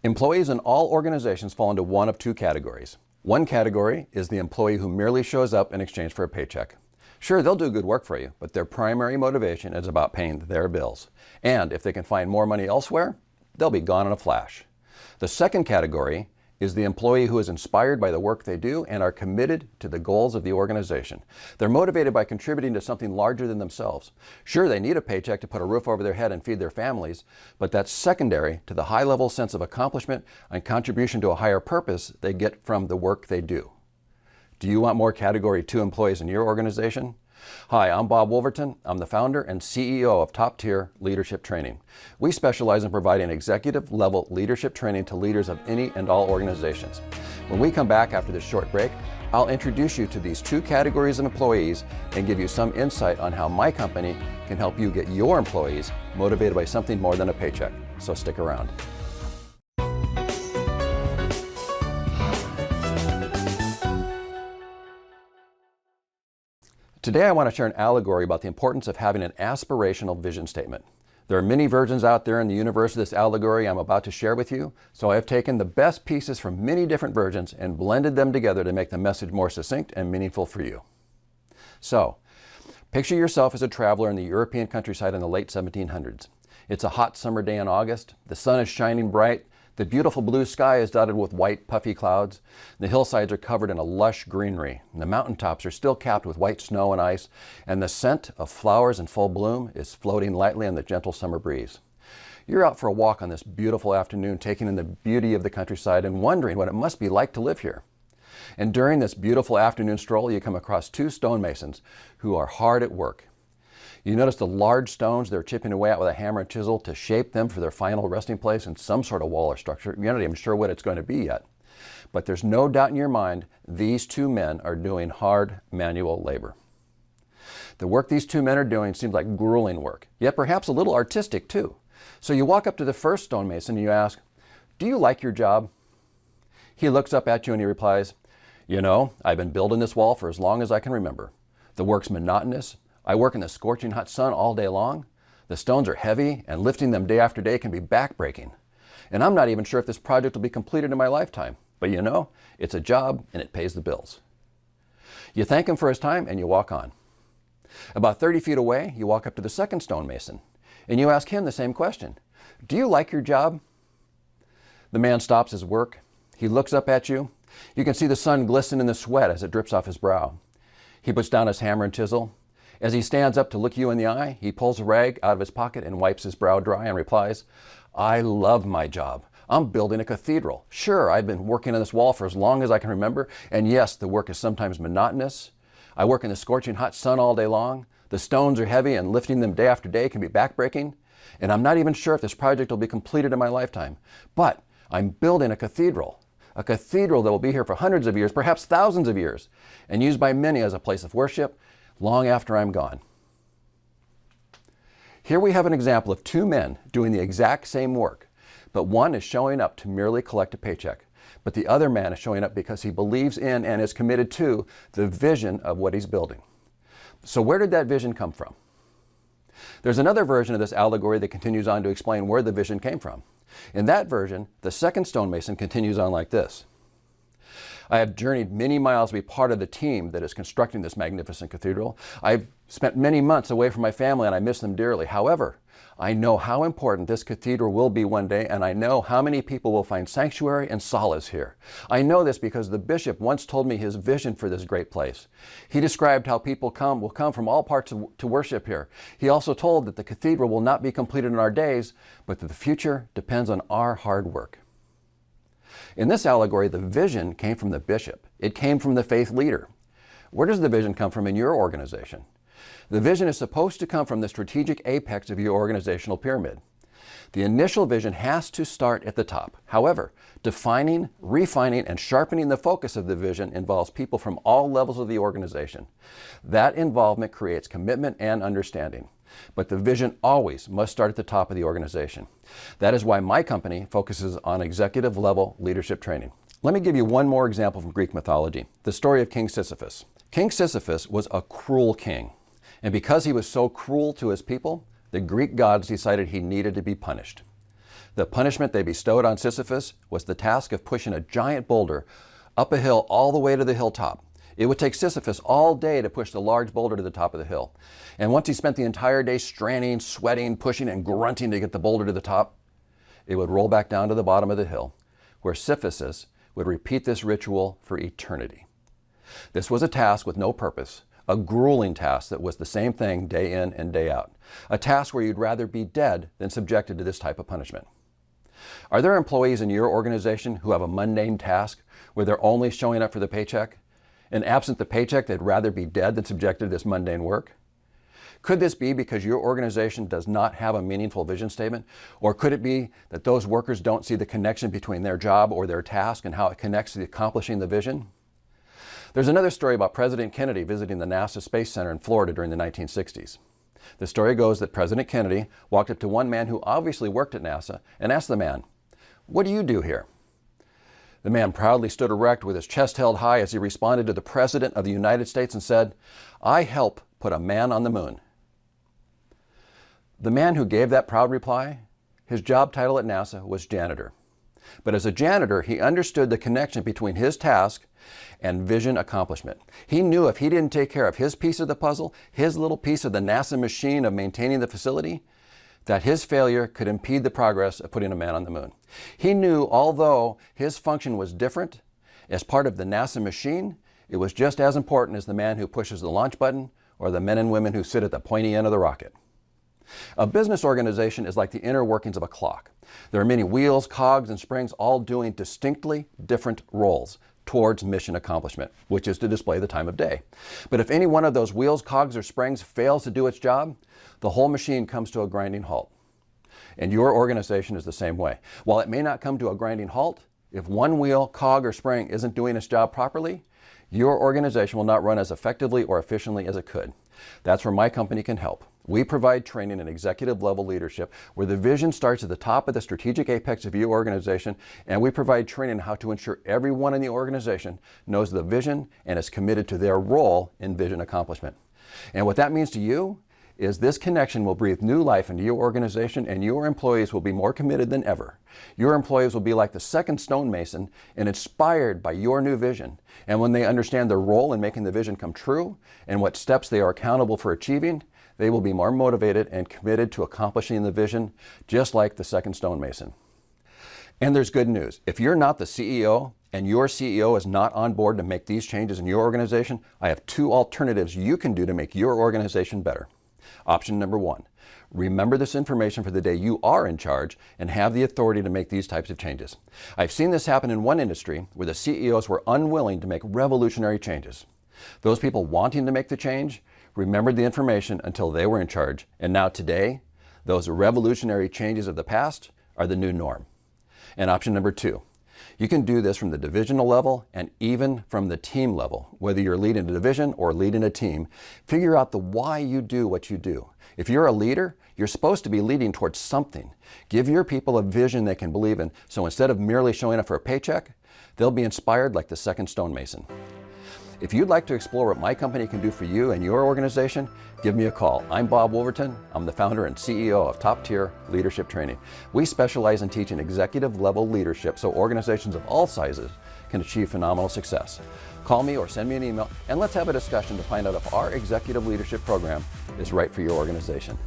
Employees in all organizations fall into one of two categories. One category is the employee who merely shows up in exchange for a paycheck. Sure, they'll do good work for you, but their primary motivation is about paying their bills. And if they can find more money elsewhere, they'll be gone in a flash. The second category is the employee who is inspired by the work they do and are committed to the goals of the organization. They're motivated by contributing to something larger than themselves. Sure, they need a paycheck to put a roof over their head and feed their families, but that's secondary to the high-level sense of accomplishment and contribution to a higher purpose they get from the work they do. Do you want more Category 2 employees in your organization? Hi, I'm Bob Woolverton. I'm the founder and CEO of Top Tier Leadership Training. We specialize in providing executive-level leadership training to leaders of any and all organizations. When we come back after this short break, I'll introduce you to these two categories of employees and give you some insight on how my company can help you get your employees motivated by something more than a paycheck. So stick around. Today I want to share an allegory about the importance of having an aspirational vision statement. There are many versions out there in the universe of this allegory I'm about to share with you, so I have taken the best pieces from many different versions and blended them together to make the message more succinct and meaningful for you. So, picture yourself as a traveler in the European countryside in the late 1700s. It's a hot summer day in August, the sun is shining bright, the beautiful blue sky is dotted with white, puffy clouds. The hillsides are covered in a lush greenery. And the mountaintops are still capped with white snow and ice, and the scent of flowers in full bloom is floating lightly on the gentle summer breeze. You're out for a walk on this beautiful afternoon, taking in the beauty of the countryside and wondering what it must be like to live here. And during this beautiful afternoon stroll, you come across two stonemasons who are hard at work. You notice the large stones they're chipping away at with a hammer and chisel to shape them for their final resting place in some sort of wall or structure. You're not even sure what it's going to be yet. But there's no doubt in your mind these two men are doing hard manual labor. The work these two men are doing seems like grueling work, yet perhaps a little artistic too. So you walk up to the first stonemason and you ask, "Do you like your job?" He looks up at you and he replies, "You know, I've been building this wall for as long as I can remember. The work's monotonous. I work in the scorching hot sun all day long. The stones are heavy, and lifting them day after day can be backbreaking. And I'm not even sure if this project will be completed in my lifetime. But you know, it's a job and it pays the bills." You thank him for his time and you walk on. About 30 feet away, you walk up to the second stonemason and you ask him the same question. "Do you like your job?" The man stops his work. He looks up at you. You can see the sun glisten in the sweat as it drips off his brow. He puts down his hammer and chisel. As he stands up to look you in the eye, he pulls a rag out of his pocket and wipes his brow dry and replies, "I love my job. I'm building a cathedral. Sure, I've been working on this wall for as long as I can remember, and yes, the work is sometimes monotonous. I work in the scorching hot sun all day long. The stones are heavy and lifting them day after day can be backbreaking, and I'm not even sure if this project will be completed in my lifetime. But I'm building a cathedral that will be here for hundreds of years, perhaps thousands of years, and used by many as a place of worship long after I'm gone." Here we have an example of two men doing the exact same work, but one is showing up to merely collect a paycheck, but the other man is showing up because he believes in and is committed to the vision of what he's building. So where did that vision come from? There's another version of this allegory that continues on to explain where the vision came from. In that version, the second stonemason continues on like this. "I have journeyed many miles to be part of the team that is constructing this magnificent cathedral. I've spent many months away from my family and I miss them dearly. However, I know how important this cathedral will be one day, and I know how many people will find sanctuary and solace here. I know this because the bishop once told me his vision for this great place. He described how people will come from all parts to worship here. He also told that the cathedral will not be completed in our days, but that the future depends on our hard work." In this allegory, the vision came from the bishop. It came from the faith leader. Where does the vision come from in your organization? The vision is supposed to come from the strategic apex of your organizational pyramid. The initial vision has to start at the top. However, defining, refining, and sharpening the focus of the vision involves people from all levels of the organization. That involvement creates commitment and understanding. But the vision always must start at the top of the organization. That is why my company focuses on executive-level leadership training. Let me give you one more example from Greek mythology, the story of King Sisyphus. King Sisyphus was a cruel king, and because he was so cruel to his people, the Greek gods decided he needed to be punished. The punishment they bestowed on Sisyphus was the task of pushing a giant boulder up a hill all the way to the hilltop. It would take Sisyphus all day to push the large boulder to the top of the hill. And once he spent the entire day straining, sweating, pushing, and grunting to get the boulder to the top, it would roll back down to the bottom of the hill, where Sisyphus would repeat this ritual for eternity. This was a task with no purpose, a grueling task that was the same thing day in and day out, a task where you'd rather be dead than subjected to this type of punishment. Are there employees in your organization who have a mundane task where they're only showing up for the paycheck? And absent the paycheck, they'd rather be dead than subjected to this mundane work? Could this be because your organization does not have a meaningful vision statement? Or could it be that those workers don't see the connection between their job or their task and how it connects to accomplishing the vision? There's another story about President Kennedy visiting the NASA Space Center in Florida during the 1960s. The story goes that President Kennedy walked up to one man who obviously worked at NASA and asked the man, "What do you do here?" The man proudly stood erect with his chest held high as he responded to the President of the United States and said, "I help put a man on the moon." The man who gave that proud reply, his job title at NASA was janitor. But as a janitor, he understood the connection between his task and vision accomplishment. He knew if he didn't take care of his piece of the puzzle, his little piece of the NASA machine of maintaining the facility, that his failure could impede the progress of putting a man on the moon. He knew although his function was different, as part of the NASA machine, it was just as important as the man who pushes the launch button or the men and women who sit at the pointy end of the rocket. A business organization is like the inner workings of a clock. There are many wheels, cogs, and springs all doing distinctly different roles towards mission accomplishment, which is to display the time of day. But if any one of those wheels, cogs, or springs fails to do its job, the whole machine comes to a grinding halt. And your organization is the same way. While it may not come to a grinding halt, if one wheel, cog, or spring isn't doing its job properly, your organization will not run as effectively or efficiently as it could. That's where my company can help. We provide training in executive level leadership where the vision starts at the top of the strategic apex of your organization, and we provide training on how to ensure everyone in the organization knows the vision and is committed to their role in vision accomplishment. And what that means to you is this connection will breathe new life into your organization, and your employees will be more committed than ever. Your employees will be like the second stonemason and inspired by your new vision. And when they understand their role in making the vision come true and what steps they are accountable for achieving, they will be more motivated and committed to accomplishing the vision, just like the second stonemason. And there's good news. If you're not the CEO and your CEO is not on board to make these changes in your organization, I have two alternatives you can do to make your organization better. Option number one, remember this information for the day you are in charge and have the authority to make these types of changes. I've seen this happen in one industry where the CEOs were unwilling to make revolutionary changes. Those people wanting to make the change remembered the information until they were in charge, and now today, those revolutionary changes of the past are the new norm. And option number two, you can do this from the divisional level and even from the team level. Whether you're leading a division or leading a team, figure out the why you do what you do. If you're a leader, you're supposed to be leading towards something. Give your people a vision they can believe in, so instead of merely showing up for a paycheck, they'll be inspired like the second stonemason. If you'd like to explore what my company can do for you and your organization, give me a call. I'm Bob Woolverton. I'm the founder and CEO of Top Tier Leadership Training. We specialize in teaching executive level leadership so organizations of all sizes can achieve phenomenal success. Call me or send me an email and let's have a discussion to find out if our executive leadership program is right for your organization.